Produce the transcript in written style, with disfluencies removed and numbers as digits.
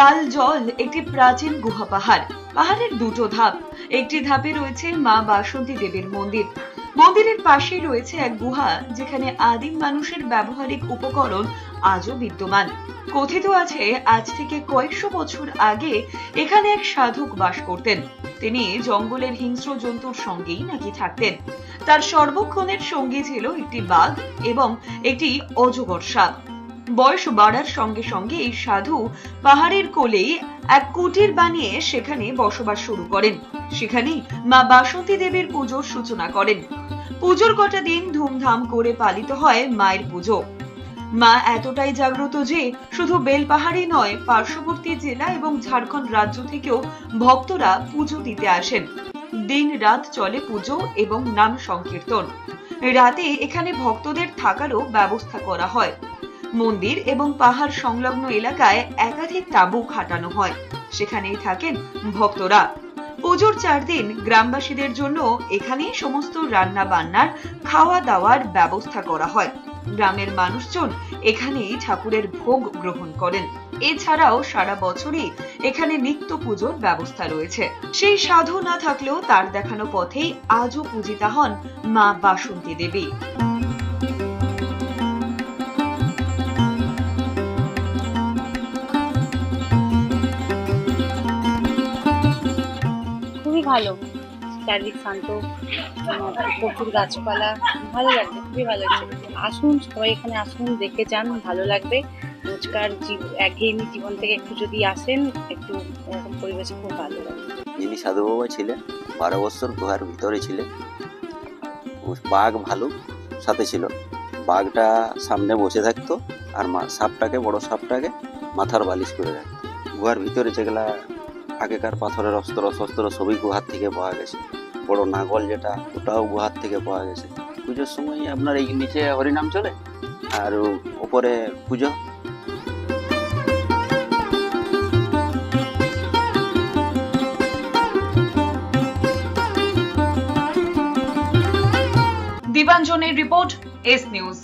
লাল জল একটি প্রাচীন গুহা পাহাড়। পাহাড়ের দুটো ধাপ, একটি ধাপে রয়েছে মা বাসন্তী দেবীর মন্দির। মন্দিরের পাশেই রয়েছে এক গুহা, যেখানে আদিম মানুষের ব্যবহারিক উপকরণ আজও বিদ্যমান। কথিত আছে আজ থেকে কয়েকশো বছর আগে এখানে এক সাধক বাস করতেন। তিনি জঙ্গলের হিংস্র জন্তুর সঙ্গেই নাকি থাকতেন। তার সর্বক্ষণের সঙ্গী ছিল একটি বাঘ এবং একটি অজগর সাপ। বয়স বাড়ার সঙ্গে সঙ্গে এই সাধু পাহাড়ের কোলেই এক কুটির বানিয়ে সেখানে বসবাস শুরু করেন। সেখানেই মা বাসন্তী দেবীর পুজোর সূচনা করেন। পুজোর কটা দিন ধুমধাম করে পালিত হয় মায়ের পুজো। মা এতটাই জাগ্রত যে শুধু বেলপাহাড়ি নয়, পার্শ্ববর্তী জেলা এবং ঝাড়খণ্ড রাজ্য থেকেও ভক্তরা পুজো দিতে আসেন। দিন রাত চলে পুজো এবং নাম সংকীর্তন। রাতে এখানে ভক্তদের থাকারও ব্যবস্থা করা হয়। মন্দির এবং পাহাড় সংলগ্ন এলাকায় একাধিক তাঁবু খাটানো হয়, সেখানেই থাকেন ভক্তরা। পুজোর 4 দিন গ্রামবাসীদের জন্য এখানেই সমস্ত রান্না বান্নার, খাওয়া দাওয়ার ব্যবস্থা করা হয়। গ্রামের মানুষজন এখানেই ঠাকুরের ভোগ গ্রহণ করেন। এছাড়াও সারা বছরই এখানে নিত্য পুজোর ব্যবস্থা রয়েছে। সেই সাধু না থাকলেও তার দেখানো পথেই আজও পূজিতা হন মা বাসন্তী দেবী। ভালো, চারিদিক শান্ত, প্রচুর গাছপালা, ভালো লাগছে, খুবই ভালো লাগছে। আসুন সবাই, এখানে আসুন, দেখে যান, ভালো লাগবে। রোজকার একঘেয়েমি জীবন থেকে একটু যদি আসেন, একটু এরকম পরিবেশে খুব ভালো লাগবে। যিনি সাধু বাবা ছিলেন 12 বছর গুহার ভিতরে ছিলেন। বাঘ ভালুক সাথে ছিল। বাঘটা সামনে বসে থাকতো আর সাপটাকে, বড় সাপটাকে মাথার বালিশ করে রাখতো। গুহার ভিতরে যেগুলা আগেকার পাথরের অস্ত্র শস্ত্র সবই গুহার থেকে পাওয়া গেছে। বড় নাগল যেটা, ওটাও গুহার থেকে পাওয়া গেছে। পুজোর সময় আপনার এই নিচে হরিনাম চলে আর উপরে পুজো। দীপাঞ্জনের রিপোর্ট, এস নিউজ।